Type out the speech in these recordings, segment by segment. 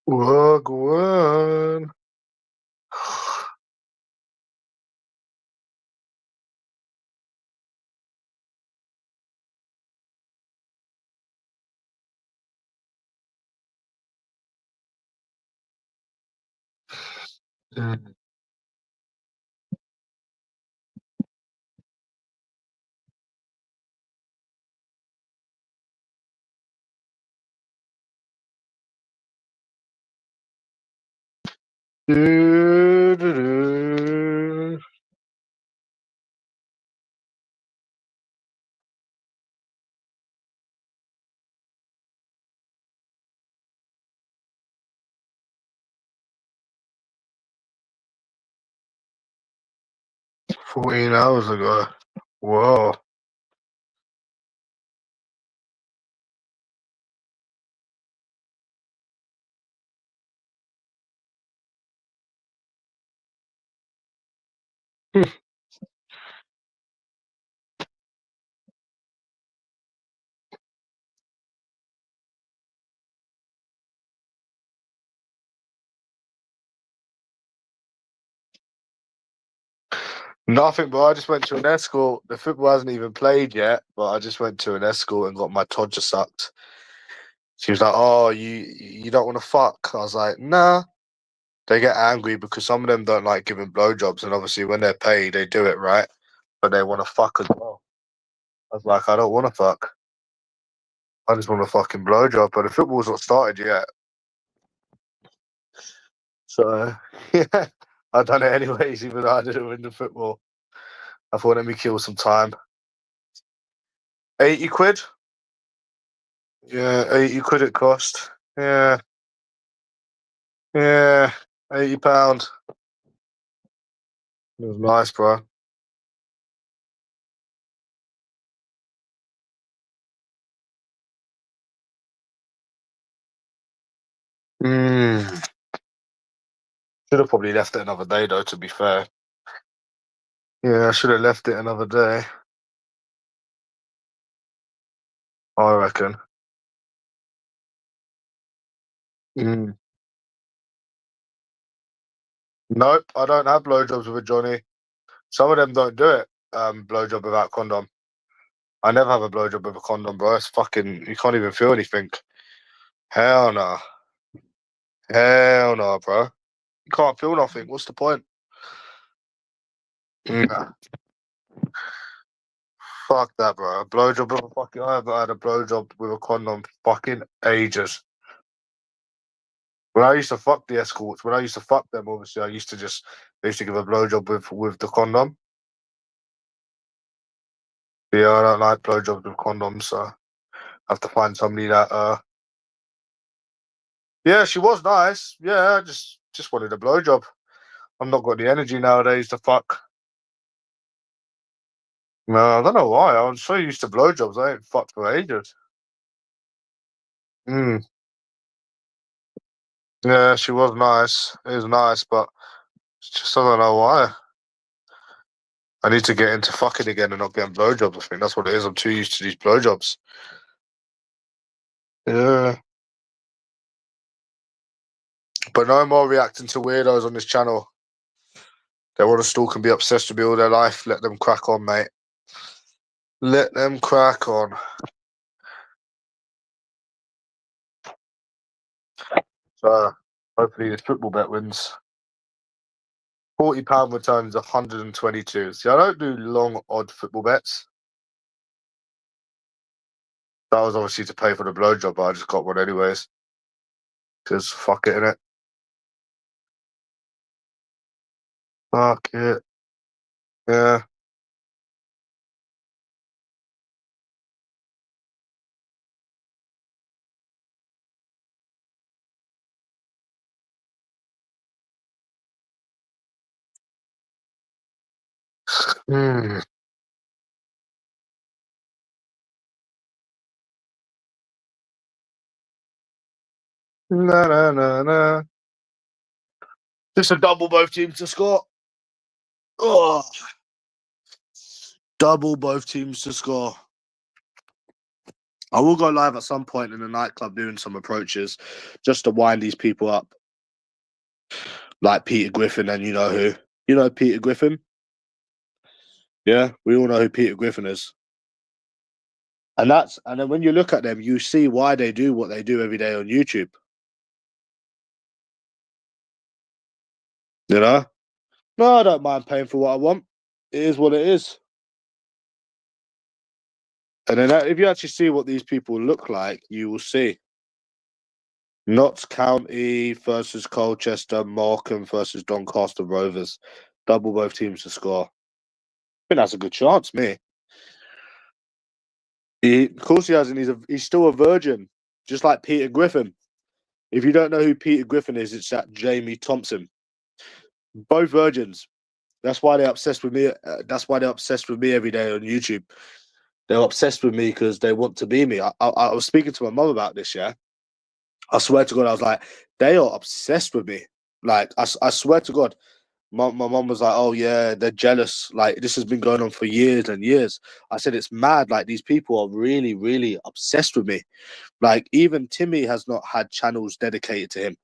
Morgyn. Do-do-do. 14 hours ago. Whoa. Nothing, but I just went to an escort. The football hasn't even played yet, but I just went to an escort and got my todger sucked. She was like, "Oh, you don't want to fuck?" I was like, "Nah." They get angry because some of them don't like giving blowjobs, and obviously when they're paid, they do it right, but they want to fuck as well. I was like, I don't want to fuck. I just want a fucking blowjob, but the football's not started yet. So yeah, I done it anyways, even though I didn't win the football. I thought, let me kill some time. 80 quid? Yeah, 80 quid it cost. Yeah. Yeah. £80. It was nice, bro. Should have probably left it another day though, to be fair. Yeah, I should have left it another day. I reckon. Mm. Nope, I don't have blowjobs with a Johnny. Some of them don't do it. Blowjob without condom. I never have a blowjob with a condom, bro. It's fucking. You can't even feel anything. Hell no. Hell no, bro. You can't feel nothing. What's the point? Nah. Fuck that, bro. A blowjob with a fucking. I haven't had a blowjob with a condom fucking ages. When I used to fuck the escorts, when I used to fuck them, obviously, they used to give a blowjob with the condom. Yeah, I don't like blowjobs with condoms, so I have to find somebody that. Yeah, she was nice. Yeah, I just wanted a blowjob. I'm not got the energy nowadays to fuck. No, I don't know why. I'm so used to blowjobs. I ain't fucked for ages. Mm. Yeah, she was nice. It was nice, but it's just I don't know why. I need to get into fucking again and not getting blowjobs. I think that's what it is. I'm too used to these blowjobs. Yeah. But no more reacting to weirdos on this channel. They want to stalk and be obsessed with me all their life. Let them crack on, mate. Let them crack on. So hopefully this football bet wins. £40 returns 122. See, I don't do long odd football bets. That was obviously to pay for the blowjob, but I just got one anyways. Because fuck it, innit? Fuck it. Yeah. Hmm. Na na na na. Just a double both teams to score. Oh, double both teams to score. I will go live at some point in the nightclub doing some approaches just to wind these people up. Like Peter Griffin and you know who. You know Peter Griffin? Yeah, we all know who Peter Griffin is. And then when you look at them, you see why they do what they do every day on YouTube. You know? No, I don't mind paying for what I want. It is what it is. And then if you actually see what these people look like, you will see. Notts County versus Colchester, Morecambe versus Doncaster Rovers. Double both teams to score. I think that's a good chance, me. Of course he hasn't. He's still a virgin, just like Peter Griffin. If you don't know who Peter Griffin is, it's that Jamie Thompson. Both virgins. That's why they're obsessed with me. That's why they're obsessed with me every day on YouTube. They're obsessed with me because they want to be me. I was speaking to my mum about this, yeah. I swear to God, I was like, they are obsessed with me. Like, I swear to God, my mum was like, oh yeah, they're jealous. Like, this has been going on for years and years. I said, it's mad. Like, these people are really, really obsessed with me. Like, even Timmy has not had channels dedicated to him.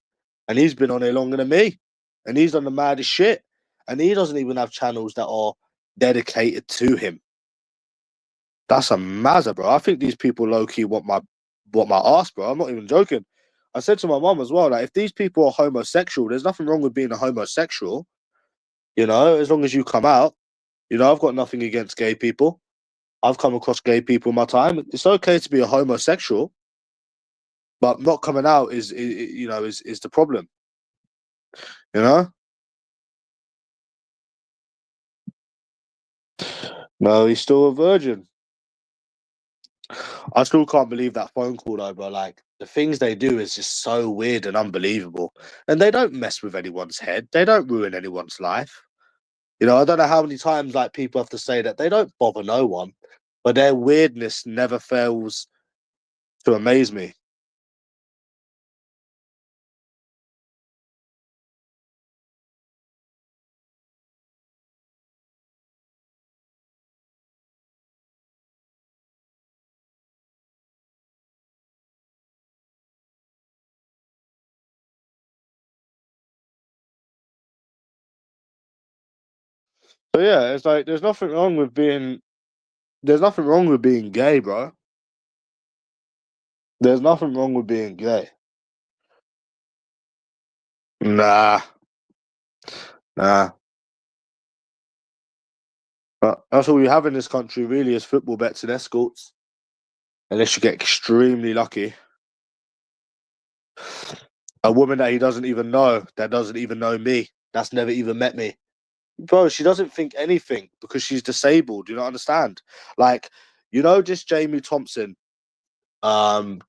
And he's been on here longer than me. And he's done the maddest shit. And he doesn't even have channels that are dedicated to him. That's a mazza, bro. I think these people low-key want my ass, bro. I'm not even joking. I said to my mum as well, like, if these people are homosexual, there's nothing wrong with being a homosexual. You know, as long as you come out. You know, I've got nothing against gay people. I've come across gay people in my time. It's okay to be a homosexual, but not coming out is the problem. You know? No, he's still a virgin. I still can't believe that phone call though, bro. Like, the things they do is just so weird and unbelievable. And they don't mess with anyone's head. They don't ruin anyone's life. You know, I don't know how many times like people have to say that they don't bother no one, but their weirdness never fails to amaze me. So yeah, it's like there's nothing wrong with being gay, bro. There's nothing wrong with being gay. Nah, nah. But that's all we have in this country really is football bets and escorts. Unless you get extremely lucky. A woman that he doesn't even know, that doesn't even know me, that's never even met me. Bro, she doesn't think anything because she's disabled. You don't understand? Like, just Jamie Thompson, Sarah,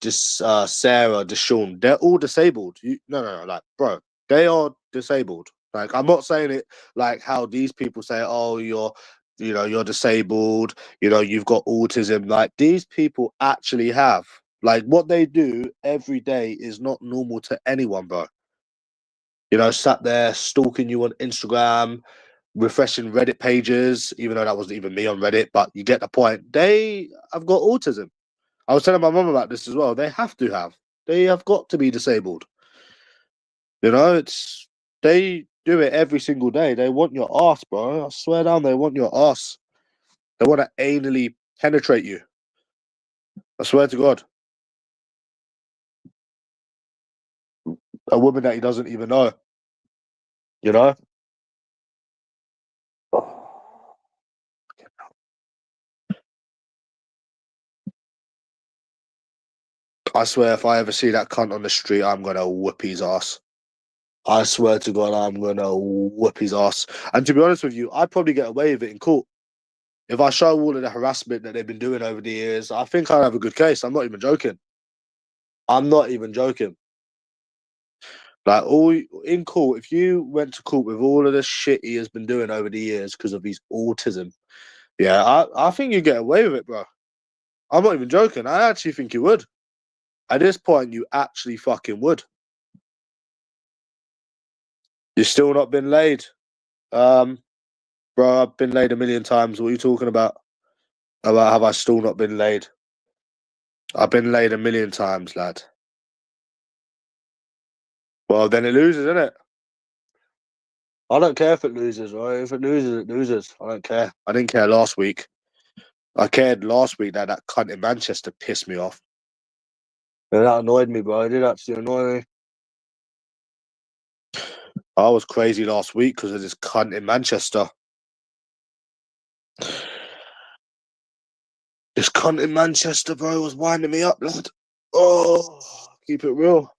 Deshaun, they're all disabled. No, like, bro, they are disabled. Like, I'm not saying it like how these people say, oh, you're disabled, you've got autism. Like, these people actually have. Like, what they do every day is not normal to anyone, bro. Sat there stalking you on Instagram, refreshing Reddit pages, even though that wasn't even me on Reddit, but you get the point. They have got autism. I was telling my mum about this as well. They have to have. They have got to be disabled. They do it every single day. They want your ass, bro. I swear down, they want your ass. They want to anally penetrate you. I swear to God. A woman that he doesn't even know. You know? I swear if I ever see that cunt on the street, I'm gonna whoop his ass. I swear to God, I'm gonna whoop his ass. And to be honest with you, I'd probably get away with it in court. If I show all of the harassment that they've been doing over the years, I think I'd have a good case. I'm not even joking. I'm not even joking. Like, all in court, if you went to court with all of the shit he has been doing over the years because of his autism, yeah, I think you get away with it, bro. I'm not even joking. I actually think you would. At this point, you actually fucking would. You're still not been laid. Bro, I've been laid a million times. What are you talking about? About have I still not been laid? I've been laid a million times, lad. Well, then it loses, innit? I don't care if it loses, right? If it loses, it loses. I don't care. I didn't care last week. I cared last week that cunt in Manchester pissed me off. And that annoyed me, bro. It did actually annoy me. I was crazy last week because of this cunt in Manchester. This cunt in Manchester, bro, was winding me up, lad. Oh, keep it real.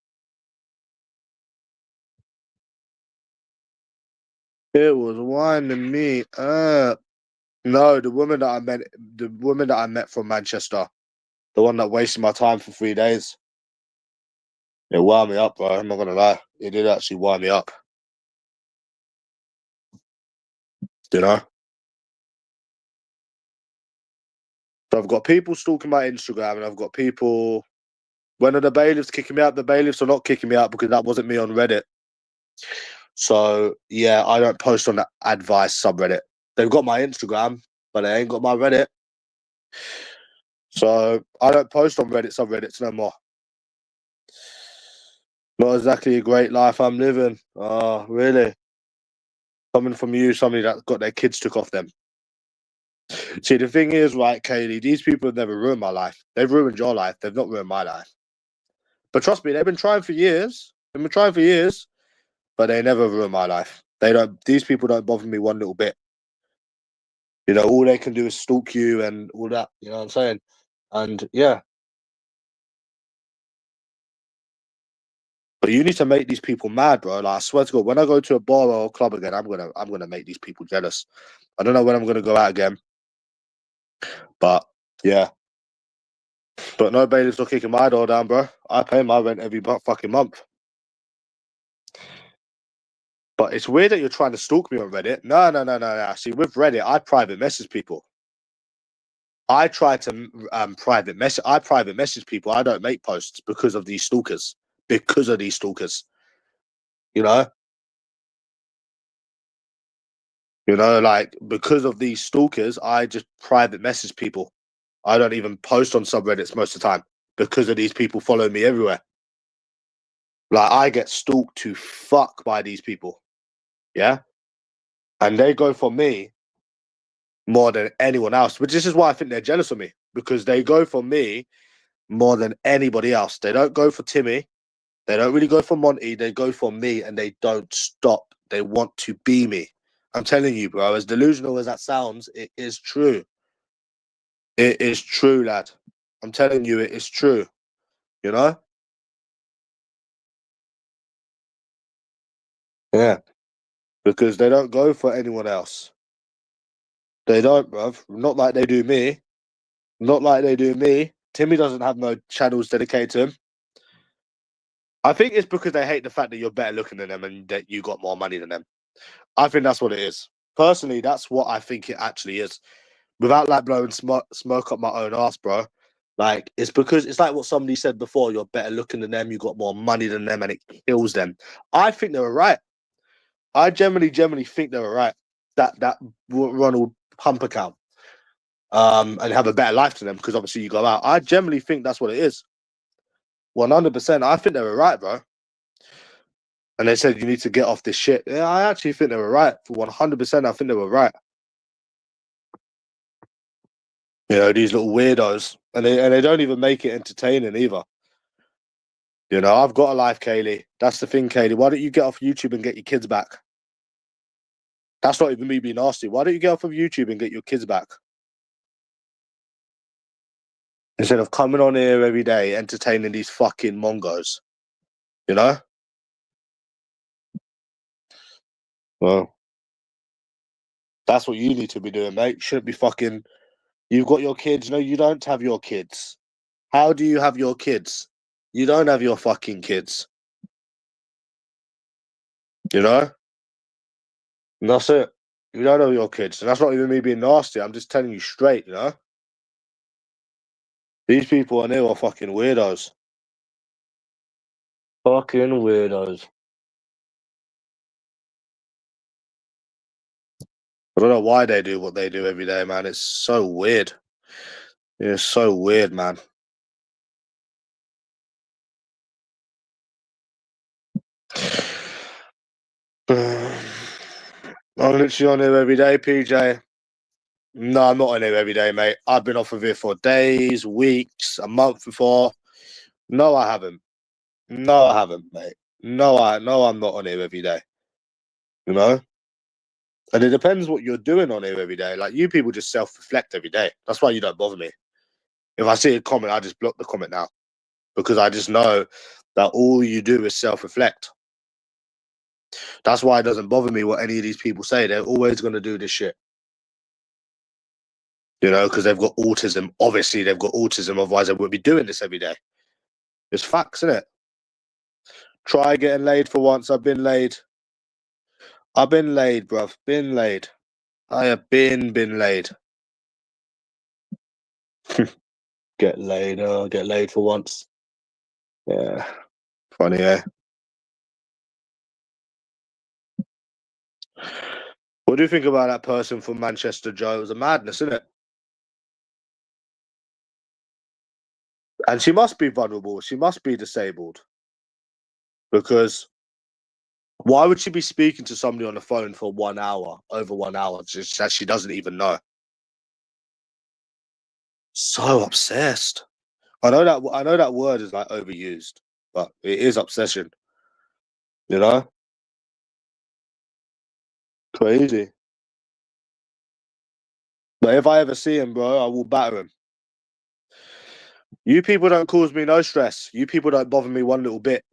It was winding me up. No, the woman that I met from Manchester, the one that wasted my time for 3 days. It wound me up, bro. I'm not gonna lie. It did actually wind me up. You know? So I've got people stalking my Instagram and I've got people. When are the bailiffs kicking me out? The bailiffs are not kicking me out because that wasn't me on Reddit. So yeah, I don't post on the advice subreddit. They've got my Instagram, but they ain't got my Reddit. So I don't post on Reddit subreddits no more. Not exactly a great life I'm living. Oh, really? Coming from you, somebody that got their kids took off them. See, the thing is, right, Kaylee, these people have never ruined my life. They've ruined your life. They've not ruined my life. But trust me, they've been trying for years. They've been trying for years, but they never ruined my life. They don't. These people don't bother me one little bit. You know, all they can do is stalk you and all that. You know what I'm saying? And yeah. But you need to make these people mad, bro. Like I swear to God, when I go to a bar or a club again, I'm gonna make these people jealous. I don't know when I'm gonna go out again, but yeah. But no bailiffs are kicking my door down, bro. I pay my rent every fucking month. But it's weird that you're trying to stalk me on Reddit. No. See, with Reddit, I private message people. I try to private message. I private message people. I don't make posts because of these stalkers. Because of these stalkers, you know. Like because of these stalkers, I just private message people. I don't even post on subreddits most of the time because of these people following me everywhere. Like I get stalked to fuck by these people, yeah, and they go for me more than anyone else. But this is why I think they're jealous of me because they go for me more than anybody else. They don't go for Timmy. They don't really go for Monty. They go for me, and they don't stop. They want to be me. I'm telling you, bro. As delusional as that sounds, it is true. It is true, lad. I'm telling you, it is true. You know? Yeah. Because they don't go for anyone else. They don't, bruv. Not like they do me. Not like they do me. Timmy doesn't have no channels dedicated to him. I think it's because they hate the fact that you're better looking than them and that you got more money than them. I think that's what it is. Personally, that's what I think it actually is. Without like blowing smoke up my own ass, bro. Like it's because it's like what somebody said before. You're better looking than them. You got more money than them, and it kills them. I think they were right. I generally think they were right. That Ronald pump account, and have a better life to them because obviously you go out. I generally think that's what it is. 100%. I think they were right, bro. And they said you need to get off this shit. Yeah, I actually think they were right. For 100%, I think they were right. You know, these little weirdos. And they don't even make it entertaining either. You know, I've got a life, Kaylee. That's the thing, Kaylee. Why don't you get off YouTube and get your kids back? That's not even me being nasty. Why don't you get off of YouTube and get your kids back? Instead of coming on here every day entertaining these fucking mongos. You know? Well, that's what you need to be doing, mate. You shouldn't be fucking. You've got your kids. No, you don't have your kids. How do you have your kids? You don't have your fucking kids. You know? And that's it. You don't have your kids. And that's not even me being nasty. I'm just telling you straight, you know? These people on here are fucking weirdos. Fucking weirdos. I don't know why they do what they do every day, man. It's so weird. It's so weird, man. I'm literally on here every day, PJ. No, I'm not on here every day, mate. I've been off of it for days, weeks, a month before. No, I haven't. No, I haven't, mate. No, I'm not on here every day. You know? And it depends what you're doing on here every day. Like, you people just self-reflect every day. That's why you don't bother me. If I see a comment, I just block the comment now. Because I just know that all you do is self-reflect. That's why it doesn't bother me what any of these people say. They're always going to do this shit. You know, because they've got autism. Obviously, they've got autism. Otherwise, they wouldn't be doing this every day. It's facts, isn't it? Try getting laid for once. I've been laid. I've been laid, bruv. Been laid. I have been laid. Get laid for once. Yeah. Funny, eh? What do you think about that person from Manchester, Joe? It was a madness, isn't it? And she must be vulnerable. She must be disabled. Because why would she be speaking to somebody on the phone for 1 hour, over 1 hour, just that she doesn't even know? So obsessed. I know that word is like overused, but it is obsession. You know? Crazy. But if I ever see him, bro, I will batter him. You people don't cause me no stress. You people don't bother me one little bit.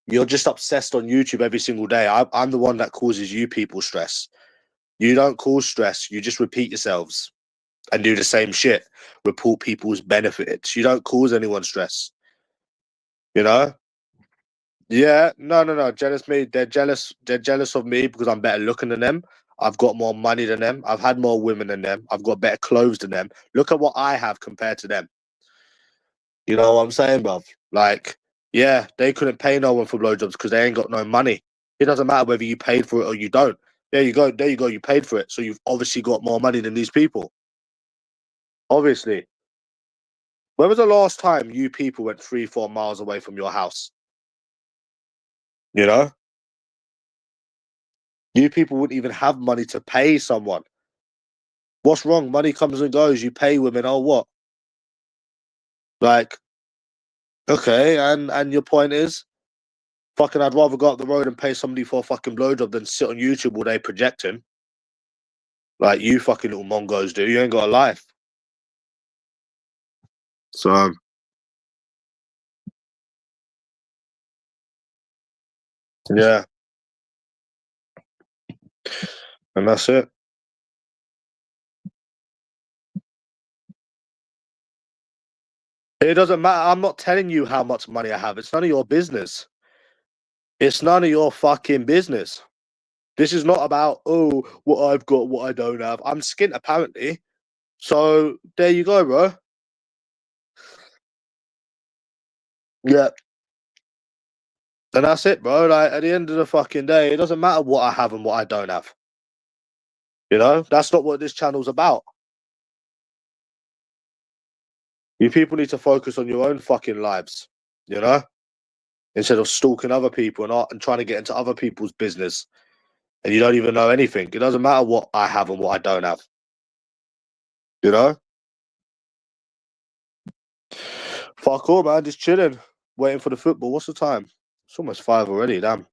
You're just obsessed on YouTube every single day. I'm the one that causes you people stress. You don't cause stress. You just repeat yourselves and do the same shit. Report people's benefits. You don't cause anyone stress. You know? Yeah. No. Jealous me. They're jealous. They're jealous of me because I'm better looking than them. I've got more money than them. I've had more women than them. I've got better clothes than them. Look at what I have compared to them. You know what I'm saying, bruv? Like, yeah, they couldn't pay no one for blowjobs because they ain't got no money. It doesn't matter whether you paid for it or you don't. There you go. There you go. You paid for it. So you've obviously got more money than these people. Obviously. When was the last time you people went 3, 4 miles away from your house? You know? You people wouldn't even have money to pay someone. What's wrong? Money comes and goes. You pay women. Oh, what? Like, okay. And your point is? Fucking, I'd rather go up the road and pay somebody for a fucking blowjob than sit on YouTube all day projecting. Like you fucking little mongos do. You ain't got a life. So, yeah. And that's it. It doesn't matter. I'm not telling you how much money I have. It's none of your business. It's none of your fucking business. This is not about, oh, what I've got, what I don't have. I'm skint, apparently. So, there you go, bro. Yeah. And that's it, bro. Like, at the end of the fucking day, it doesn't matter what I have and what I don't have. You know? That's not what this channel's about. You people need to focus on your own fucking lives. You know? Instead of stalking other people and trying to get into other people's business. And you don't even know anything. It doesn't matter what I have and what I don't have. You know? Fuck all, man. Just chilling. Waiting for the football. What's the time? It's almost 5 already, damn.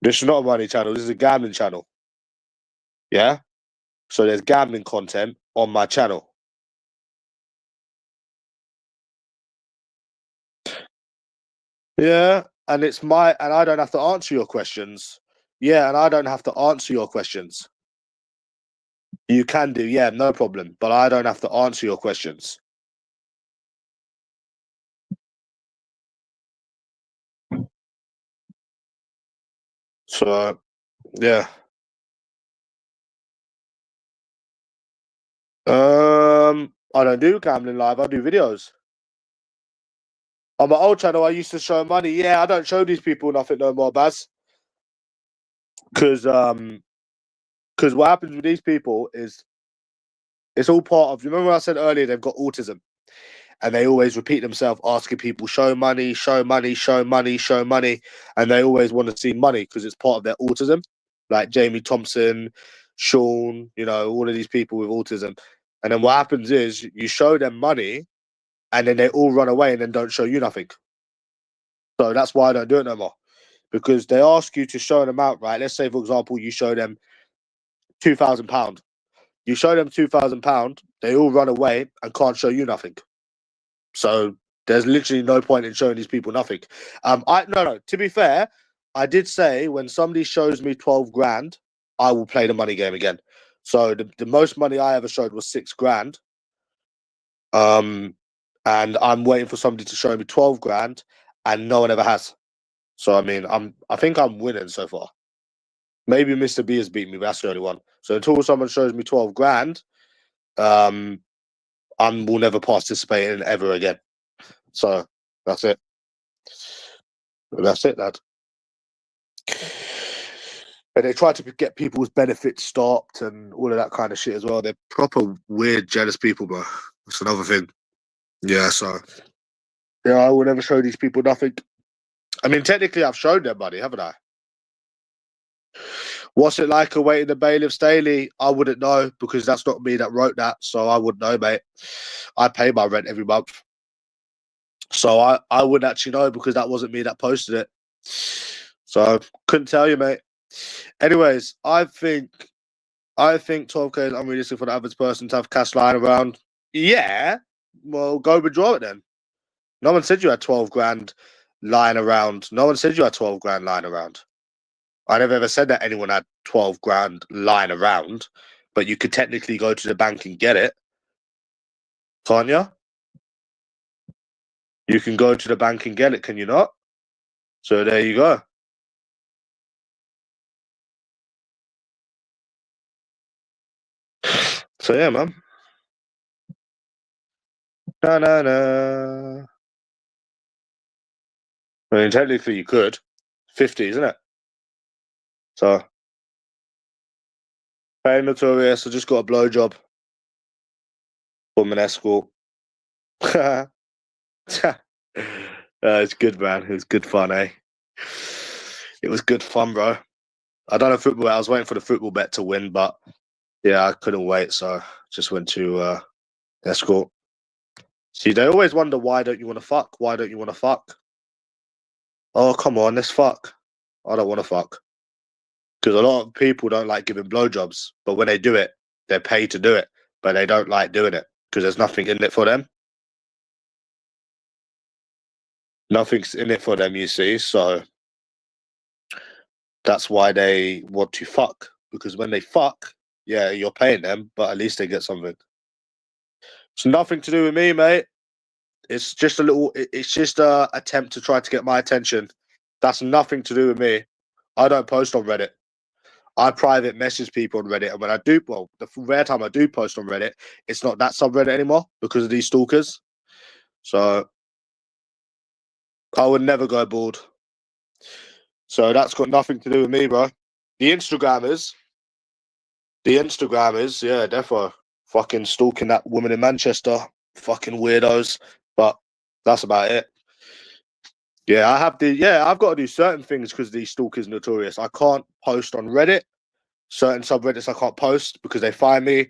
This is not a money channel. This is a gambling channel. Yeah? So there's gambling content on my channel. Yeah. And I don't have to answer your questions. Yeah, and I don't have to answer your questions. You can do, yeah, no problem. But I don't have to answer your questions. So, yeah. I don't do gambling live. I do videos. On my old channel, I used to show money. Yeah, I don't show these people nothing no more, Baz. Because what happens with these people is it's all part of. You remember I said earlier they've got autism, and they always repeat themselves, asking people, show money, show money, show money, show money. And they always want to see money because it's part of their autism. Like Jamie Thompson, Sean, you know, all of these people with autism. And then what happens is you show them money and then they all run away and then don't show you nothing. So that's why I don't do it no more. Because they ask you to show an amount, right? Let's say, for example, you show them £2,000. You show them £2,000, they all run away and can't show you nothing. So there's literally no point in showing these people nothing. No. To be fair, I did say when somebody shows me 12 grand, I will play the money game again. So the most money I ever showed was 6 grand. And I'm waiting for somebody to show me 12 grand, and no one ever has. So I mean, I think I'm winning so far. Maybe Mr. B has beat me, but that's the only one. So until someone shows me 12 grand, I will never participate in it ever again. So that's it. That's it, lad. And they try to get people's benefits stopped and all of that kind of shit as well. They're proper weird, jealous people, bro. That's another thing. Yeah, so yeah, I will never show these people nothing. I mean, technically, I've showed them money, haven't I? What's it like awaiting the bailiffs daily? I wouldn't know because that's not me that wrote that, so I wouldn't know, mate. I pay my rent every month. So I wouldn't actually know because that wasn't me that posted it. So couldn't tell you, mate. Anyways, I think 12K is unrealistic for the average person to have cash lying around. Yeah, well, go withdraw it then. No one said you had 12 grand lying around. No one said you had 12 grand lying around. I never ever said that anyone had 12 grand lying around, but you could technically go to the bank and get it. Can't you? You can go to the bank and get it, can you not? So there you go. So yeah, man. Na. I mean, technically you could. 50, isn't it? So, hey, Notorious, I just got a blowjob from an escort. It's good, man. It was good fun, eh? It was good fun, bro. I don't know football. I was waiting for the football bet to win, but yeah, I couldn't wait, so just went to escort. See, they always wonder why don't you want to fuck? Why don't you want to fuck? Oh, come on, let's fuck. I don't want to fuck because a lot of people don't like giving blowjobs, but when they do it, they're paid to do it, but they don't like doing it because there's nothing in it for them. Nothing's in it for them, you see. So that's why they want to fuck because when they fuck, yeah, you're paying them, but at least they get something. It's nothing to do with me, mate. It's just a little. It's just a attempt to try to get my attention. That's nothing to do with me. I don't post on Reddit. I private message people on Reddit, and when I do, well, the rare time I do post on Reddit, it's not that subreddit anymore because of these stalkers. So I would never go bald. So that's got nothing to do with me, bro. The Instagrammers, yeah, defo fucking stalking that woman in Manchester, fucking weirdos. But that's about it. Yeah, I've got to do certain things because these stalkers notorious. I can't post on Reddit. Certain subreddits I can't post because they find me.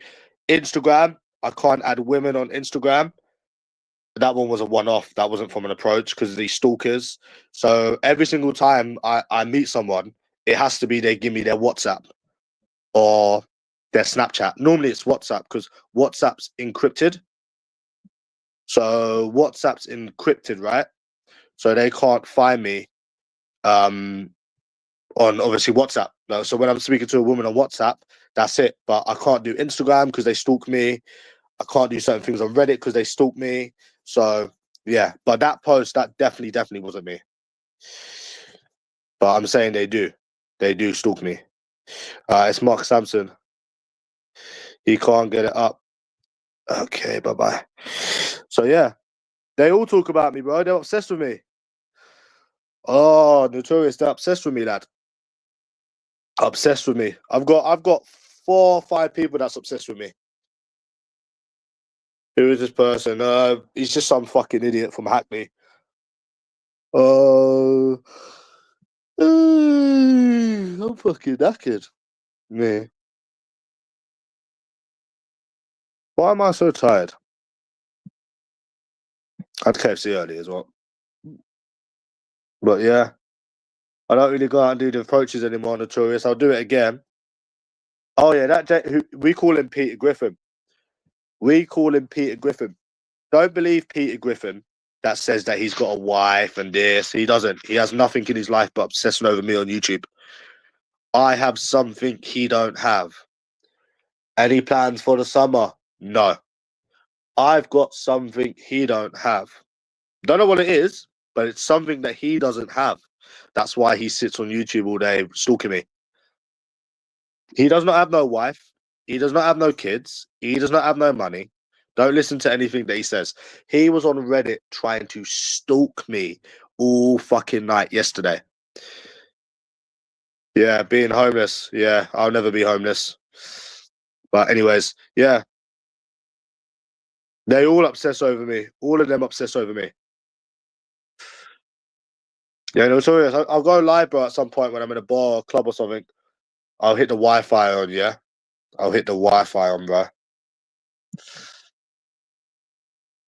Instagram, I can't add women on Instagram. That one was a one-off. That wasn't from an approach because of these stalkers. So every single time I meet someone, it has to be they give me their WhatsApp or their Snapchat. Normally it's WhatsApp because WhatsApp's encrypted. So WhatsApp's encrypted, right? So they can't find me on obviously WhatsApp. No, so when I'm speaking to a woman on WhatsApp, that's it. But I can't do Instagram because they stalk me. I can't do certain things on Reddit because they stalk me. So yeah, but that post, that definitely wasn't me. But I'm saying they do stalk me. It's Mark Sampson. He can't get it up. Okay, bye. So yeah, they all talk about me, bro. They're obsessed with me. Oh, Notorious, they're obsessed with me, lad. Obsessed with me. I've got 4 or 5 people that's obsessed with me. Who is this person? He's just some fucking idiot from Hackney. I'm fucking knackered. Me. Why am I so tired? I had KFC early as well. But yeah, I don't really go out and do the approaches anymore, Notorious. I'll do it again. Oh yeah, we call him Peter Griffin. We call him Peter Griffin. Don't believe Peter Griffin that says that he's got a wife and this. He doesn't. He has nothing in his life but obsessing over me on YouTube. I have something he don't have. Any plans for the summer? No. I've got something he don't have. Don't know what it is, but it's something that he doesn't have. That's why he sits on YouTube all day stalking me. He does not have no wife. He does not have no kids. He does not have no money. Don't listen to anything that he says. He was on Reddit trying to stalk me all fucking night yesterday. Yeah, being homeless. Yeah, I'll never be homeless. But anyways, yeah. They all obsess over me. All of them obsess over me. Yeah, no, sorry. I'll go live, bro, at some point when I'm in a bar or club or something. I'll hit the Wi-Fi on, yeah? I'll hit the Wi-Fi on, bro.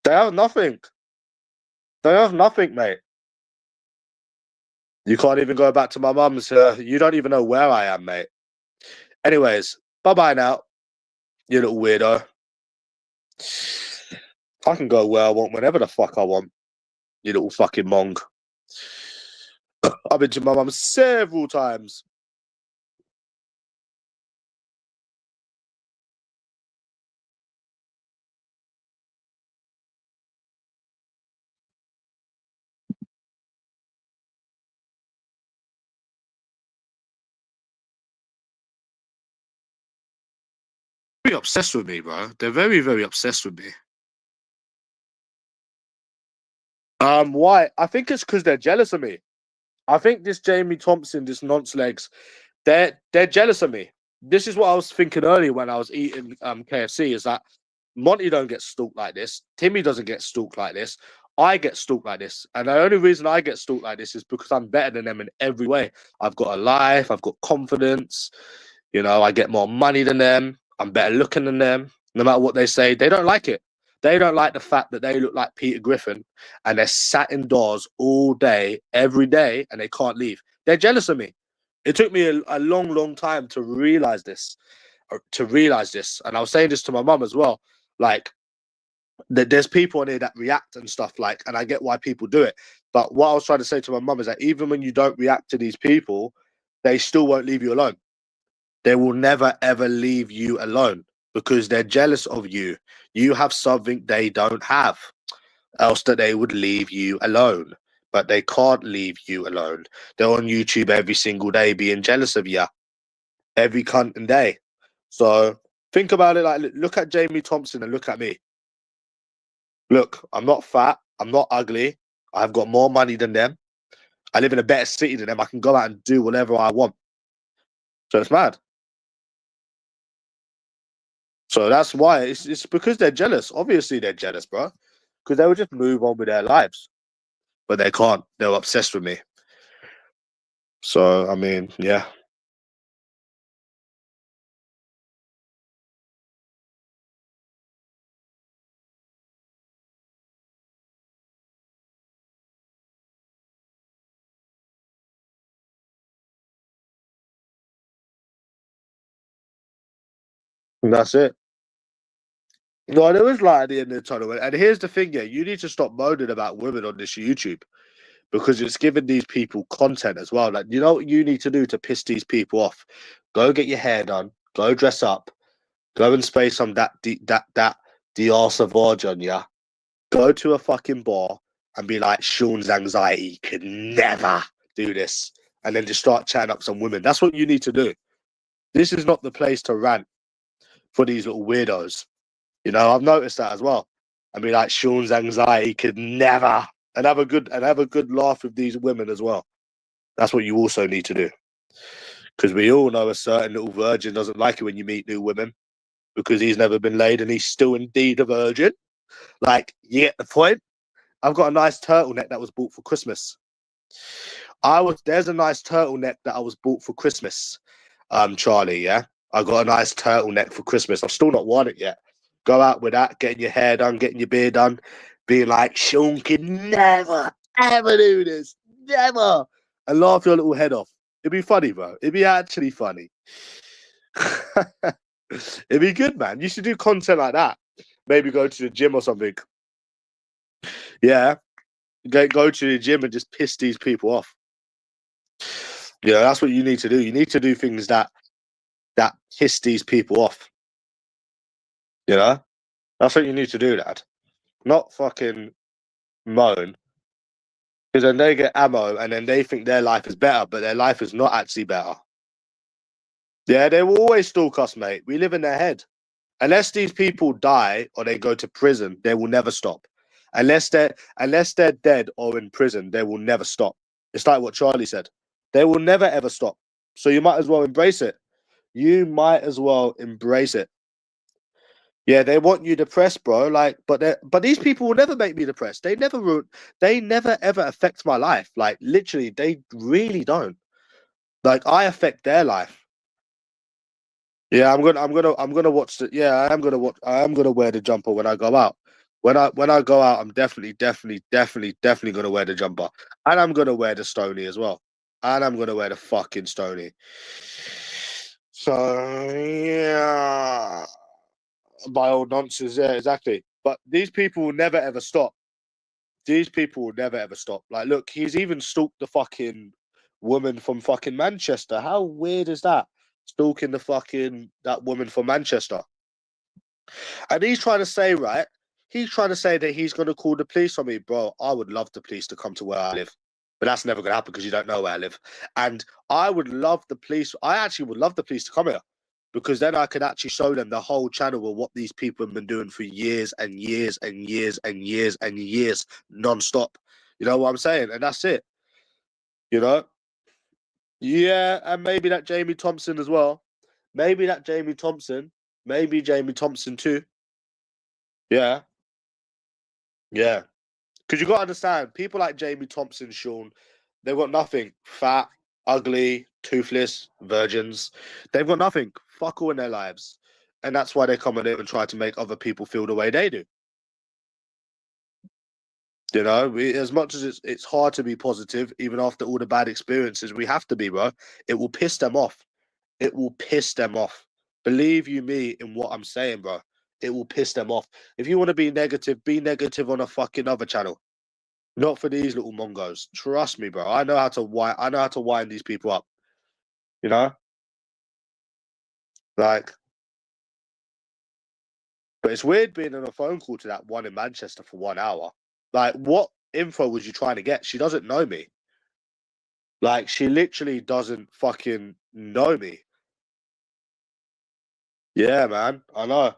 They have nothing. They have nothing, mate. You can't even go back to my mum's. You don't even know where I am, mate. Anyways, bye-bye now, you little weirdo. I can go where I want, whenever the fuck I want, you little fucking mong. I've been to my mum several times. Very obsessed with me, bro. They're very, very obsessed with me. Why? I think it's because they're jealous of me. I think this Jamie Thompson, this nonce legs, they're jealous of me. This is what I was thinking earlier when I was eating KFC. Is that Monty don't get stalked like this. Timmy doesn't get stalked like this. I get stalked like this, and the only reason I get stalked like this is because I'm better than them in every way. I've got a life. I've got confidence. You know, I get more money than them. I'm better looking than them. No matter what they say, they don't like it. They don't like the fact that they look like Peter Griffin and they're sat indoors all day, every day, and they can't leave. They're jealous of me. It took me a long, long time to realize this. And I was saying this to my mum as well. Like, there's people in here that react and stuff, like, and I get why people do it. But what I was trying to say to my mum is that even when you don't react to these people, they still won't leave you alone. They will never ever leave you alone because they're jealous of you. You have something they don't have, else that they would leave you alone. But they can't leave you alone. They're on YouTube every single day being jealous of you, every cunt and day. So think about it like, look at Jamie Thompson and look at me. Look, I'm not fat. I'm not ugly. I've got more money than them. I live in a better city than them. I can go out and do whatever I want. So it's mad. So that's why it's because they're jealous. Obviously, they're jealous, bro. Because they would just move on with their lives, but they can't. They're obsessed with me. So I mean, yeah, and that's it. No, there is light at the end of the tunnel. And here's the thing, yeah, you need to stop moaning about women on this YouTube because it's giving these people content as well. Like, you know what you need to do to piss these people off? Go get your hair done. Go dress up. Go and spray some that Dior Sauvage on ya. Go to a fucking bar and be like, Sean's anxiety could never do this. And then just start chatting up some women. That's what you need to do. This is not the place to rant for these little weirdos. You know, I've noticed that as well. I mean, like Sean's anxiety could never, and have a good laugh with these women as well. That's what you also need to do, because we all know a certain little virgin doesn't like it when you meet new women because he's never been laid and he's still indeed a virgin. Like, you get the point? I've got a nice turtleneck that was bought for Christmas. There's a nice turtleneck that I was bought for Christmas, Charlie, yeah? I got a nice turtleneck for Christmas. I've still not worn it yet. Go out with that, getting your hair done, getting your beard done, being like, Sean can never, ever do this. Never. And laugh your little head off. It'd be funny, bro. It'd be actually funny. It'd be good, man. You should do content like that. Maybe go to the gym or something. Yeah. Go to the gym and just piss these people off. Yeah, that's what you need to do. You need to do things that piss these people off. You know? That's what you need to do, Dad. Not fucking moan. Because then they get ammo and then they think their life is better, but their life is not actually better. Yeah, they will always stalk us, mate. We live in their head. Unless these people die or they go to prison, they will never stop. Unless they're dead or in prison, they will never stop. It's like what Charlie said. They will never ever stop. So you might as well embrace it. You might as well embrace it. Yeah, they want you depressed, bro. Like, but these people will never make me depressed. They never ever affect my life. Like, literally, they really don't. Like, I affect their life. Yeah, I'm gonna watch the. Yeah, I am gonna watch. I am gonna wear the jumper when I go out. When I go out, I'm definitely gonna wear the jumper, and I'm gonna wear the stony as well, and I'm gonna wear the fucking stony. So yeah, by all nonsense, yeah, exactly. But these people will never ever stop. These people will never ever stop. Like, look, he's even stalked the fucking woman from fucking Manchester. How weird is that? Stalking that woman from Manchester. And he's trying to say, right? He's trying to say that he's going to call the police on me, bro. I would love the police to come to where I live, but that's never going to happen because you don't know where I live. And I would love the police. I actually would love the police to come here because then I could actually show them the whole channel of what these people have been doing for years and years and years and years and years non-stop. You know what I'm saying? And that's it. You know? Yeah, and maybe that Jamie Thompson as well. Maybe that Jamie Thompson. Maybe Jamie Thompson too. Yeah. Yeah. Because you got to understand, people like Jamie Thompson, Sean, they've got nothing. Fat, ugly, toothless, virgins. They've got nothing. Fuck all in their lives. And that's why they come on in and try to make other people feel the way they do. You know, as much as it's hard to be positive, even after all the bad experiences, we have to be, bro. It will piss them off. It will piss them off. Believe you me in what I'm saying, bro. It will piss them off. If you want to be negative on a fucking other channel. Not for these little mongos. Trust me, bro. I know how to wind these people up. You know? Like, but it's weird being on a phone call to that one in Manchester for 1 hour. Like, what info was you trying to get? She doesn't know me. Like, she literally doesn't fucking know me. Yeah, man. I know.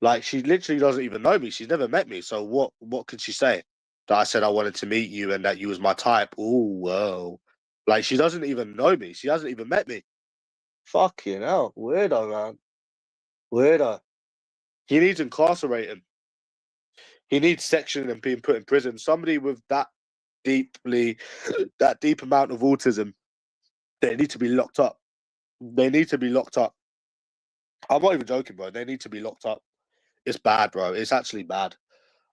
Like, she literally doesn't even know me. She's never met me. So what could she say? That I said I wanted to meet you and that you was my type. Oh, whoa. Like, she doesn't even know me. She hasn't even met me. Fucking hell. Weirdo, man. Weirdo. He needs incarcerating. He needs sectioning and being put in prison. Somebody with that deep amount of autism, they need to be locked up. They need to be locked up. I'm not even joking, bro. They need to be locked up. It's bad, bro. It's actually bad.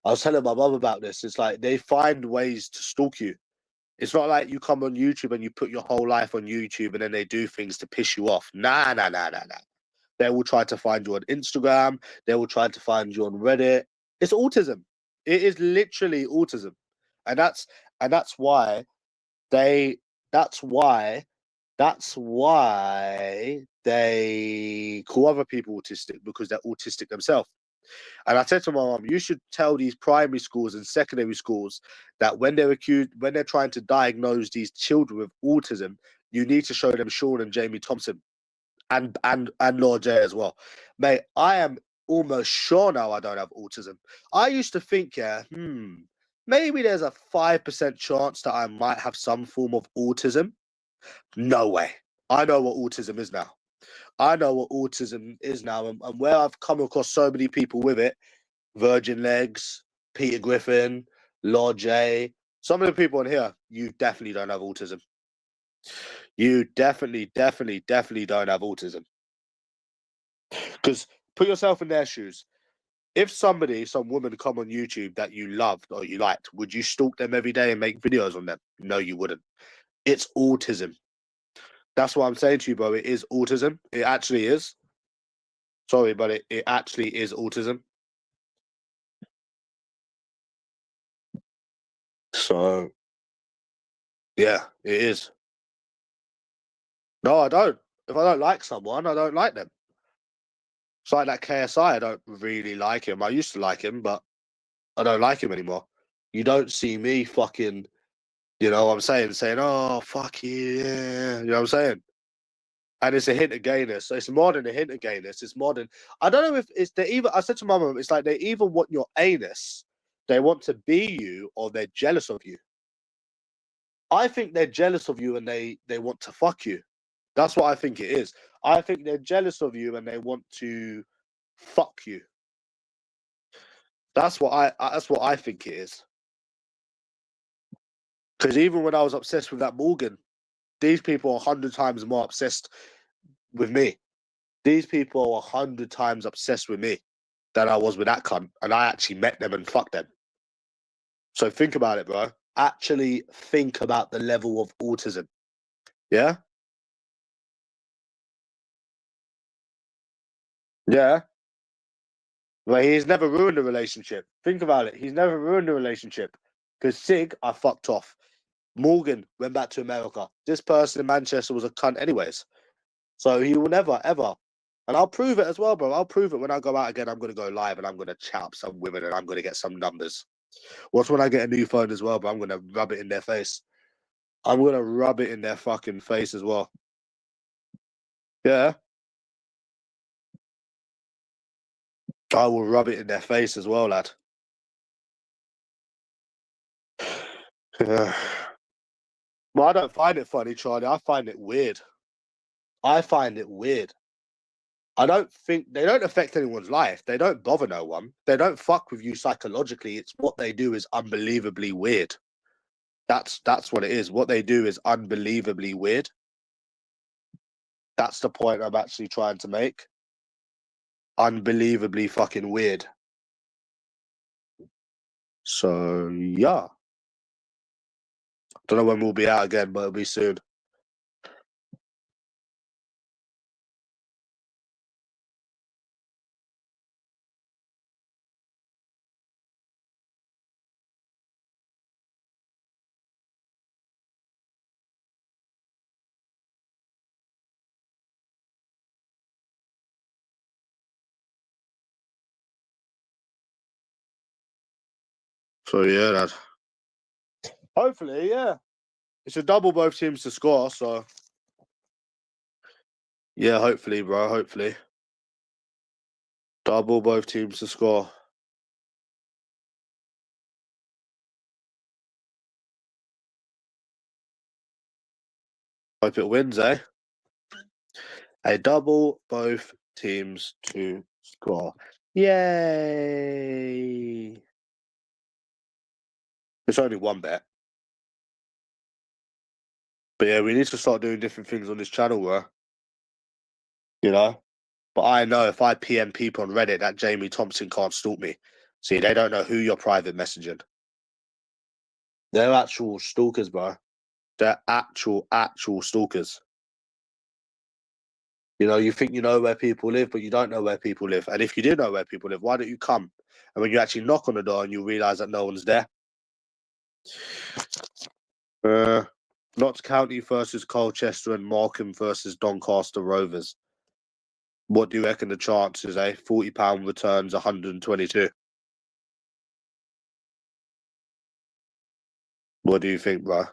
I was telling my mum about this. It's like they find ways to stalk you. It's not like you come on YouTube and you put your whole life on YouTube and then they do things to piss you off. Nah. They will try to find you on Instagram. They will try to find you on Reddit. It's autism. It is literally autism, and that's why they that's why they call other people autistic because they're autistic themselves. And I said to my mom, you should tell these primary schools and secondary schools that when they're trying to diagnose these children with autism, you need to show them Sean and Jamie Thompson and Lord J as well. Mate, I am almost sure now I don't have autism. I used to think, maybe there's a 5% chance that I might have some form of autism. No way. I know what autism is now. I know what autism is now, and where I've come across so many people with it, Virgin Legs, Peter Griffin, Lord J. Some of the people in here, you definitely don't have autism. You definitely don't have autism. Because put yourself in their shoes. If some woman come on YouTube that you loved or you liked, would you stalk them every day and make videos on them? No, you wouldn't. It's autism. That's what I'm saying to you, bro. It is autism. It actually is. Sorry, but it actually is autism. So, yeah, it is. No, I don't. If I don't like someone, I don't like them. It's like that KSI. I don't really like him. I used to like him, but I don't like him anymore. You don't see me fucking, you know what I'm saying, oh, fuck you, yeah. You know what I'm saying? And it's a hint of gayness. So it's more than a hint of gayness. It's more than, I don't know if it's, they either, I said to my mum, it's like they either want your anus, they want to be you, or they're jealous of you. I think they're jealous of you and they want to fuck you. That's what I think it is. I think they're jealous of you and they want to fuck you. That's what I think it is. Because even when I was obsessed with that Morgyn, these people are 100 times more obsessed with me. These people are 100 times obsessed with me than I was with that cunt, and I actually met them and fucked them. So think about it, bro. Actually think about the level of autism. Yeah? Yeah. But he's never ruined a relationship. Think about it. He's never ruined a relationship. Because Sig, I fucked off. Morgyn went back to America. This person in Manchester was a cunt anyways. So he will never, ever. And I'll prove it as well, bro. I'll prove it when I go out again. I'm going to go live and I'm going to chat up some women and I'm going to get some numbers. What's when I get a new phone as well, but I'm going to rub it in their face. I'm going to rub it in their fucking face as well. Yeah. I will rub it in their face as well, lad. Yeah. Well, I don't find it funny, Charlie. I find it weird. I find it weird. I don't think they don't affect anyone's life. They don't bother no one. They don't fuck with you psychologically. It's what they do is unbelievably weird. That's what it is. What they do is unbelievably weird. That's the point I'm actually trying to make. Unbelievably fucking weird. So yeah. Don't know when we'll be out again, but it'll be soon. So yeah, Dad. Hopefully, yeah. It's a double both teams to score, so yeah, hopefully, bro. Hopefully. Double both teams to score. Hope it wins, eh? A double both teams to score. Yay! It's only one bet. But yeah, we need to start doing different things on this channel, bro. You know? But I know if I PM people on Reddit that Jamie Thompson can't stalk me. See, they don't know who you're private messaging. They're actual stalkers, bro. They're actual stalkers. You know, you think you know where people live, but you don't know where people live. And if you do know where people live, why don't you come? And when you actually knock on the door and you realise that no one's there. Notts County versus Colchester and Markham versus Doncaster Rovers. What do you reckon the chances, eh? £40 returns 122. What do you think, bro?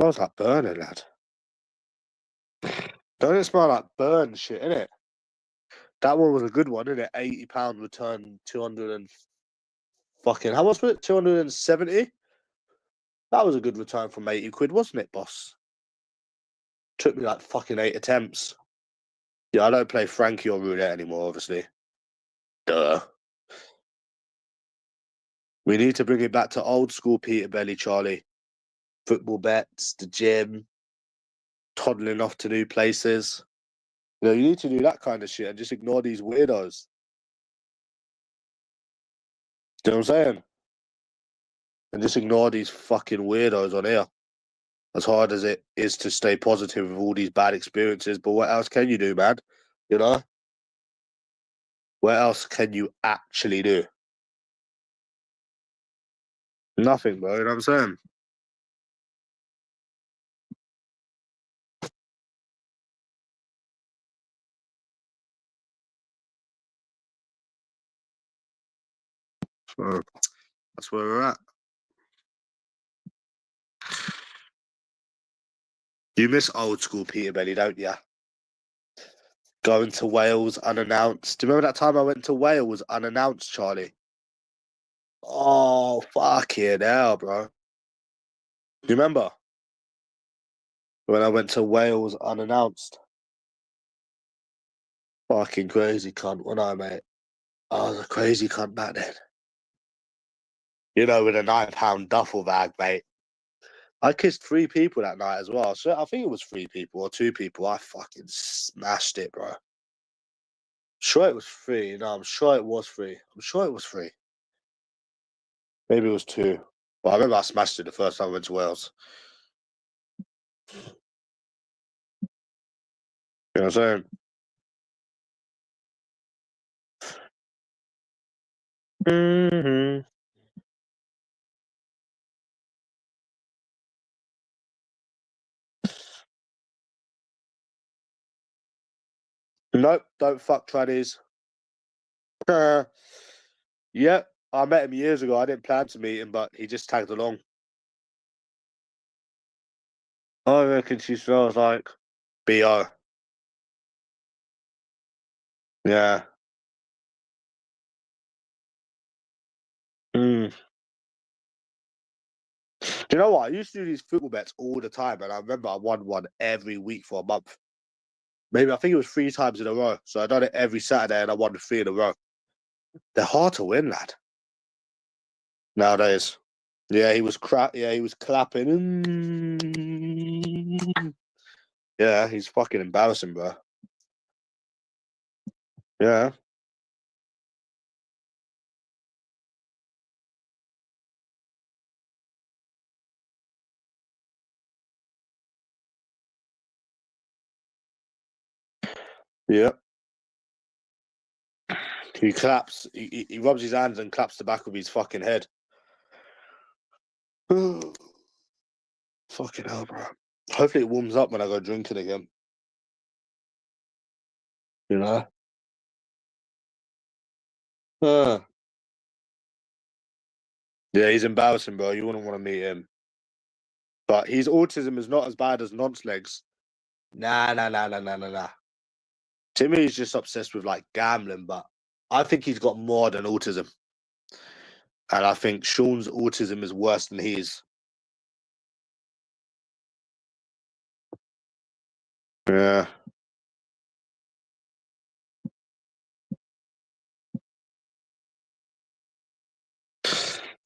Smells like burner, lad. Don't it smell like burn shit, innit? That one was a good one, isn't it? £80 return, 200 and fucking, how much was it? 270? That was a good return from 80 quid, wasn't it, boss? Took me like fucking 8 attempts. Yeah, I don't play Frankie or roulette anymore, obviously. Duh. We need to bring it back to old school Peter Belly, Charlie. Football bets, the gym, toddling off to new places. You know, you need to do that kind of shit and just ignore these weirdos. Do you know what I'm saying? And just ignore these fucking weirdos on here. As hard as it is to stay positive with all these bad experiences, but what else can you do, man? You know? What else can you actually do? Nothing, bro. You know what I'm saying? So that's where we're at. You miss old school Peter Belly, don't you? Going to Wales unannounced. Do you remember that time I went to Wales unannounced, Charlie? Oh, fucking hell, bro. Do you remember when I went to Wales unannounced? Fucking crazy cunt, wasn't I, mate? I was a crazy cunt back then. You know, with a £9 duffel bag, mate. I kissed 3 people that night as well. So I think it was 3 people or 2 people. I fucking smashed it, bro. Sure it was 3. No, I'm sure it was 3. I'm sure it was 3. Maybe it was 2. But I remember I smashed it the first time I went to Wales. You know what I'm saying? Mm-hmm. Nope, don't fuck trannies. Yep, I met him years ago. I didn't plan to meet him, but he just tagged along. I reckon she smells like B.O. Yeah. Mm. Do you know what? I used to do these football bets all the time, and I remember I won one every week for a month. Maybe I think it was 3 times in a row. So I done it every Saturday, and I won 3 in a row. They're hard to win, lad. Nowadays. Yeah, he was crap. Yeah, he was clapping. Yeah, he's fucking embarrassing, bro. Yeah. Yeah. He claps. He rubs his hands and claps the back of his fucking head. Fucking hell, bro. Hopefully it warms up when I go drinking again. You know? Uh, yeah, he's embarrassing, bro. You wouldn't want to meet him. But his autism is not as bad as Nonce legs. Nah, nah, nah, nah, nah, nah, nah. Timmy's just obsessed with like gambling, but I think he's got more than autism. And I think Sean's autism is worse than his. Yeah.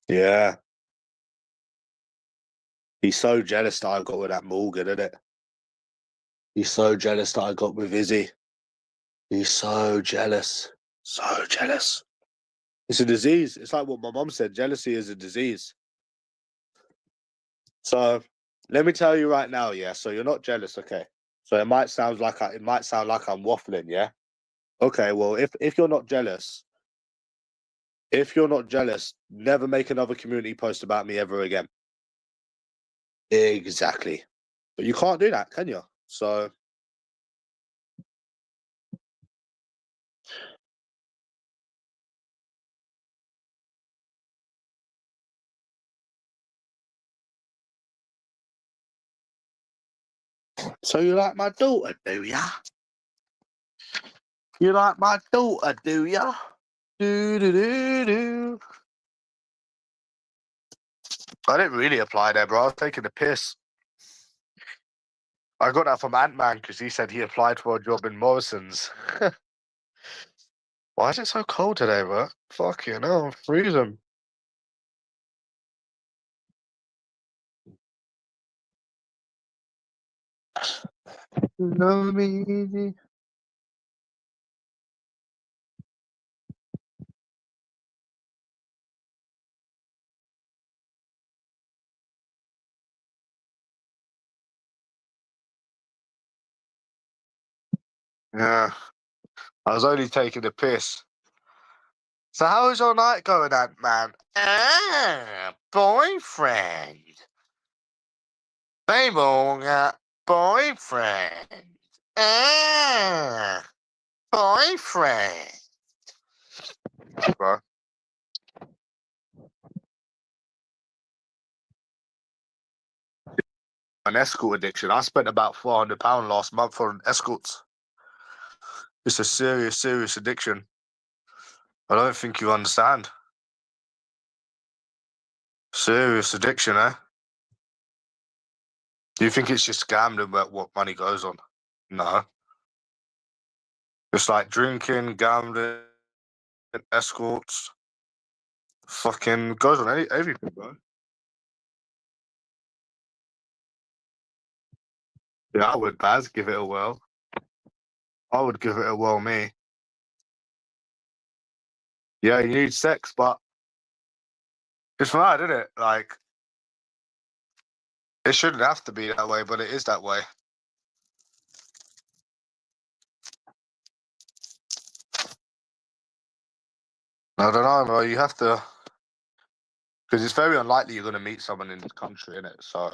Yeah. He's so jealous that I got with that Morgyn, isn't it? He's so jealous that I got with Izzy. He's so jealous. So jealous. It's a disease. It's like what my mom said. Jealousy is a disease. So let me tell you right now, yeah. So you're not jealous, okay? So it might sound like I'm waffling, yeah. Okay, well, if you're not jealous, never make another community post about me ever again. Exactly. But you can't do that, can you? So you like my daughter, do ya? You like my daughter, do ya? Do do do do. I didn't really apply there, bro. I was taking the piss. I got that from Ant-Man because he said he applied for a job in Morrison's. Why is it so cold today, bro? Fucking hell, I'm freezing. Love me easy. Yeah, I was only taking the piss. So how was your night going, Ant-Man? Boyfriend. Hey, boyfriend. Boyfriend. Bro. An escort addiction. I spent about £400 last month on escorts. It's a serious, serious addiction. I don't think you understand. Serious addiction, eh? Do you think it's just gambling about what money goes on? No. It's like drinking, gambling, escorts. Fucking goes on everything, bro. Yeah, I would, Baz, give it a whirl. I would give it a whirl, me. Yeah, you need sex, but it's mad, isn't it? Like, it shouldn't have to be that way, but it is that way. I don't know, bro. You have to, because it's very unlikely you're going to meet someone in this country, innit? So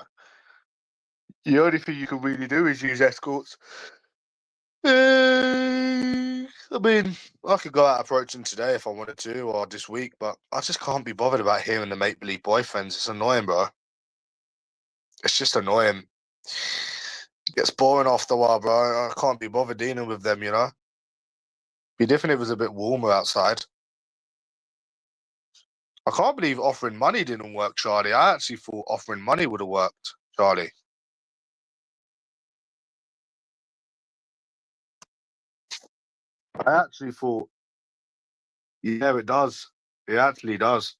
the only thing you can really do is use escorts. I mean, I could go out approaching today if I wanted to, or this week, but I just can't be bothered about hearing the make-believe boyfriends. It's annoying, bro. It's just annoying. It gets boring after a while, bro. I can't be bothered dealing with them, you know? Be different if it was a bit warmer outside. I can't believe offering money didn't work, Charlie. I actually thought offering money would have worked, Charlie. I actually thought, yeah, it does. It actually does.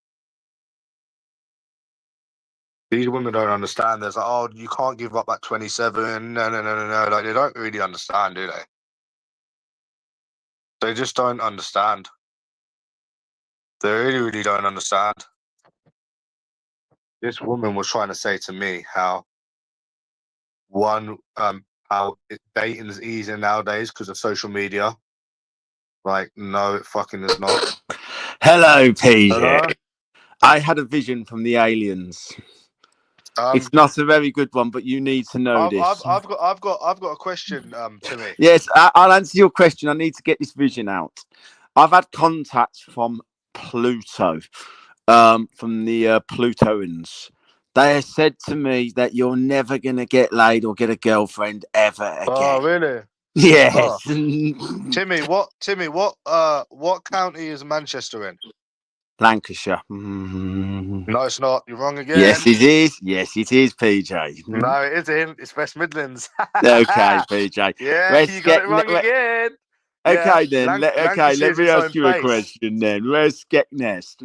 These women don't understand. There's like, oh, you can't give up at 27. No, no, no, no, no. Like, they don't really understand, do they? They just don't understand. They really, really don't understand. This woman was trying to say to me how how dating's easing nowadays because of social media. Like, no, it fucking is not. Hello, PJ. Hello? I had a vision from the aliens. It's not a very good one, but you need to know this. I've got a question, Timmy. Yes, I'll answer your question. I need to get this vision out. I've had contact from Pluto, from the Plutoans. They have said to me that you're never gonna get laid or get a girlfriend ever again. Oh, really? Yes. Oh. Timmy, what county is Manchester in? Lancashire. No, it's not. You're wrong again. Yes, it is. Yes, it is, PJ. No, it isn't. It's West Midlands. Okay, PJ. Yeah, you got it wrong again. Okay, then. Let me ask you a question then. Where's Skegness?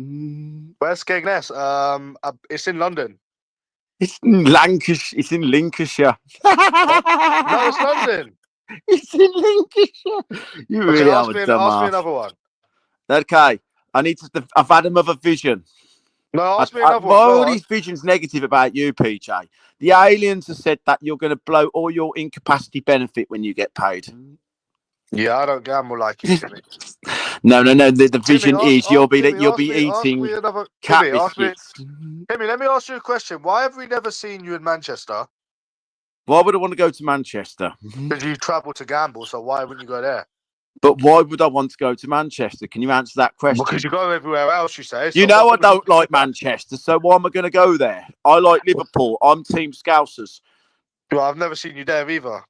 Where's Skegness? It's in London. It's in Lancashire. It's in Lincolnshire. No, it's London. It's in Lincolnshire. You really are a dumbass. Ask me another one. Okay, I've had another vision. No, ask me another one. All these visions negative about you, PJ. The aliens have said that you're going to blow all your incapacity benefit when you get paid. Yeah, I don't gamble like you, Timmy. No. The vision is you'll be eating cat biscuits. Timmy, let me ask you a question. Why have we never seen you in Manchester? Why would I want to go to Manchester? Because you travel to gamble, so why wouldn't you go there? But why would I want to go to Manchester? Can you answer that question? Because you go everywhere else, you say. So you know I don't like Manchester, so why am I going to go there? I like Liverpool. I'm Team Scousers. Well, I've never seen you there either.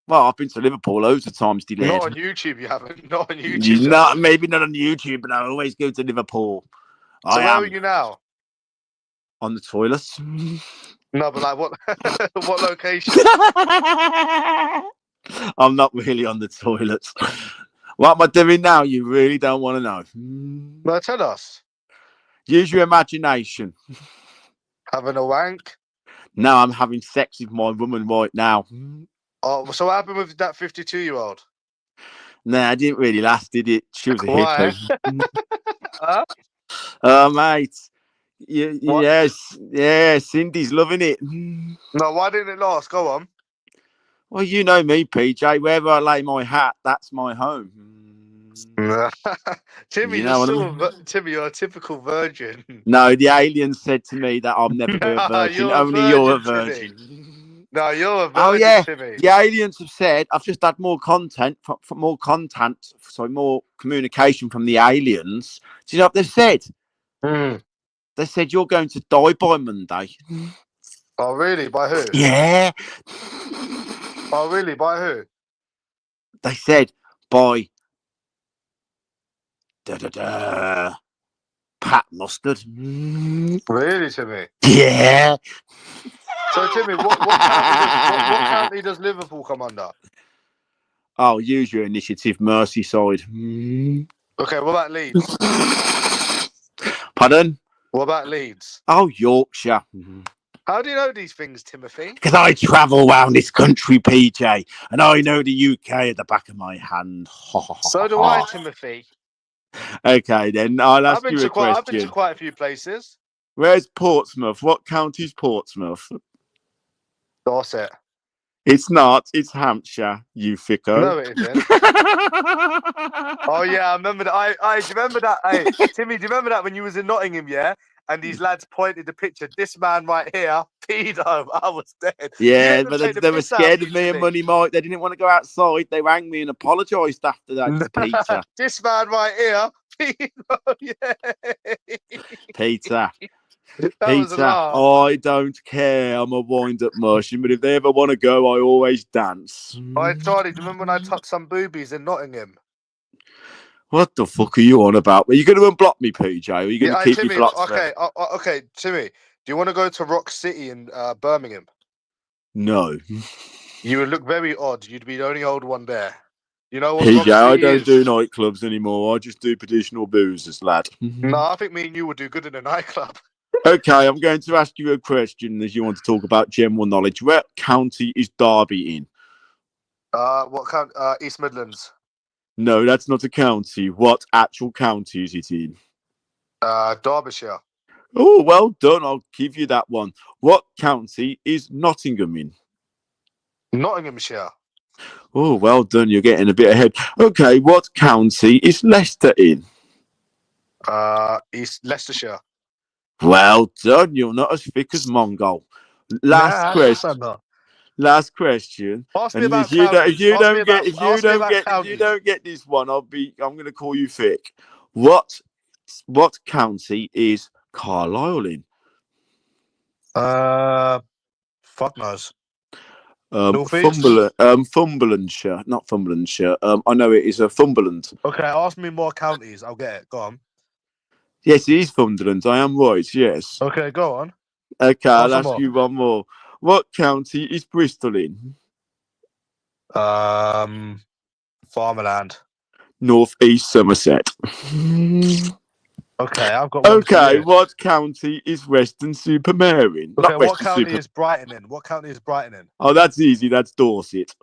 Well, I've been to Liverpool loads of times, Not delayed. on YouTube, you haven't. Not on YouTube. Not maybe not on YouTube, but I always go to Liverpool. So I where am are you now? on the toilets. No, but like what? What location? I'm not really on the toilets. What am I doing now? You really don't want to know. No, tell us. Use your imagination. Having a wank. Now I'm having sex with my woman right now. Oh, so what happened with that 52-year-old? Nah, it didn't really last, did it? She was a Why? hippie. Huh? Oh, mate. What? Yeah, Cindy's loving it. No, why didn't it last? Go on. Well, you know me, PJ. Wherever I lay my hat, that's my home. Timmy, You you're know what I still mean? Timmy. You're a typical virgin. No, the alien said to me that I'll never be a Nah, virgin. you're a Only you're a virgin, Timmy. virgin. No, you're a Oh virgin, yeah, Timmy. the aliens have said I've just had more content, more communication from the aliens. Do you know what they've said? Mm. They said you're going to die by Monday. Oh, really? By who? Yeah. Oh, really? By who? They said by da da da Pat Mustard. Really, Timmy? Yeah. So, Timmy, what county does Liverpool come under? Oh, use your initiative, Merseyside. Okay, what about Leeds? Pardon? What about Leeds? Oh, Yorkshire. How do you know these things, Timothy? Because I travel around this country, PJ, and I know the UK at the back of my hand. So do I, Timothy. Okay, then I'll ask I've been you to a quite question. a few places. Where's Portsmouth? What county's Portsmouth? Dorset. It's not. It's Hampshire, you ficko. No, it isn't. Oh yeah, I remember that. Do you remember that? Hey, Timmy, do you remember that when you was in Nottingham? Yeah, and these lads pointed the picture. This man right here, pedo. I was dead. Yeah, You but take the they were piss out scared me, of me and Timmy. Money Mike. They didn't want to go outside. They rang me and apologised after that to Peter. This man right here, pedo. Yeah. Peter. That was a laugh. I don't care. I'm a wind-up Merchant, but if they ever want to go, I always dance. All right, Charlie, do you remember when I touched some boobies in Nottingham? What the fuck are you on about? Are you going to unblock me, PJ? Or are you going to keep Timmy. me blocked? Okay, okay, Timmy. Do you want to go to Rock City in Birmingham? No. You would look very odd. You'd be the only old one there. You know what PJ, Rock I City don't is? do nightclubs anymore. I just do traditional boozers, lad. No, I think me and you would do good in a nightclub. Okay, I'm going to ask you a question as you want to talk about general knowledge. What county is Derby in? What county? East Midlands. No, that's not a county. What actual county is it in? Derbyshire. Oh, well done. I'll give you that one. What county is Nottingham in? Nottinghamshire. Oh, well done. You're getting a bit ahead. Okay, what county is Leicester in? East Leicestershire. Well done. You're not as thick as Mongol. Last question. Last question. Ask me And about if you don't counties. get this one, I'm going to call you thick. What county is Carlisle in? Fuck knows. Northeast? Fumblandshire, not Fumblandshire. I know it is a Fumberland. Okay, ask me more counties. I'll get it. Go on. Yes, it is Funderland. I am right. Yes. Okay, go on. Okay, I'll some ask more. you one more. What county is Bristol in? Farmerland. North East Somerset. Okay, I've got one. Okay, what county is Weston-super-Mare in? Okay, Not what county Weston-super. is Brighton in? What county is Brighton in? Oh, that's easy. That's Dorset.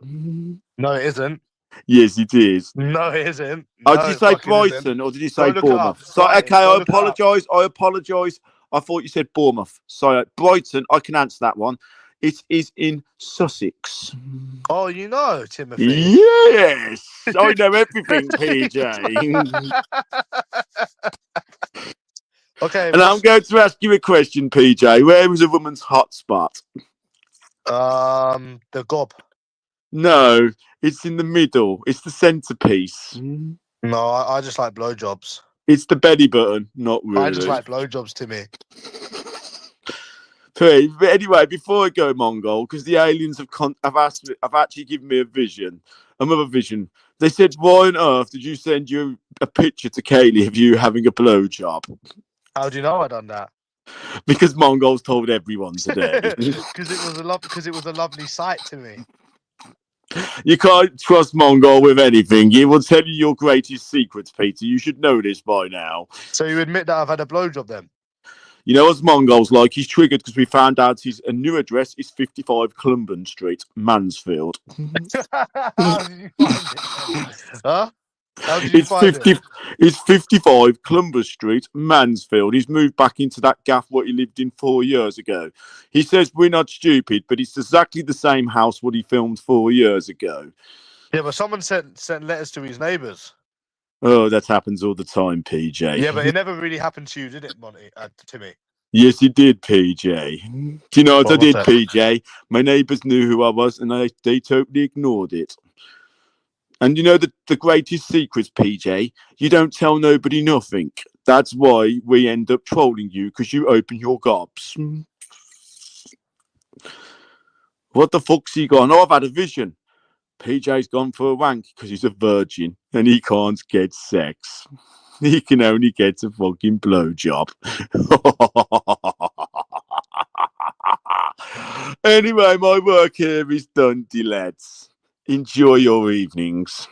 No, it isn't. Yes, it is. No, it isn't. Oh, No, did you it say fucking isn't. Brighton or did you say Go look it up. Bournemouth? So, Brighton. okay, Go I look it up. apologise. I apologise. I thought you said Bournemouth. So, Brighton, I can answer that one. It is in Sussex. Oh, you know, Timothy. Yes, I know everything, PJ. Okay, And I'm going to ask you a question, PJ. Where is a woman's hot spot? the gob. No, it's in the middle. It's the centerpiece. No, I just like blowjobs. It's the belly button. Not really. I just like blowjobs, Timmy. Hey, but anyway, before I go, Mongol, because the aliens have actually given me a vision, another vision. They said, "Why on earth did you send you a picture to Kaylee of you having a blowjob?" How do you know I done that? Because Mongols told everyone today. Because it was a lovely sight to me. You can't trust Mongol with anything. He will tell you your greatest secrets, Peter. You should know this by now. So you admit that I've had a blowjob then? You know, as Mongol's like, he's triggered because we found out his new address is 55 Clumben Street, Mansfield. How did you find it then? Huh? How did you It's find 50. it? It's 55 Clumber Street, Mansfield. He's moved back into that gaff what he lived in 4 years ago. He says we're not stupid, but it's exactly the same house what he filmed 4 years ago. Yeah, but someone sent letters to his neighbours. Oh, that happens all the time, PJ. Yeah, but it never really happened to you, did it, Monty? Timmy? Yes, it did, PJ. Do you know what I What was did, that? PJ? My neighbours knew who I was, and they totally ignored it. And you know the greatest secrets, PJ? You don't tell nobody nothing. That's why we end up trolling you, because you open your gobs. What the fuck's he gone? Oh, I've had a vision. PJ's gone for a wank because he's a virgin and he can't get sex. He can only get a fucking blowjob. Anyway, my work here is done, lads. Enjoy your evenings.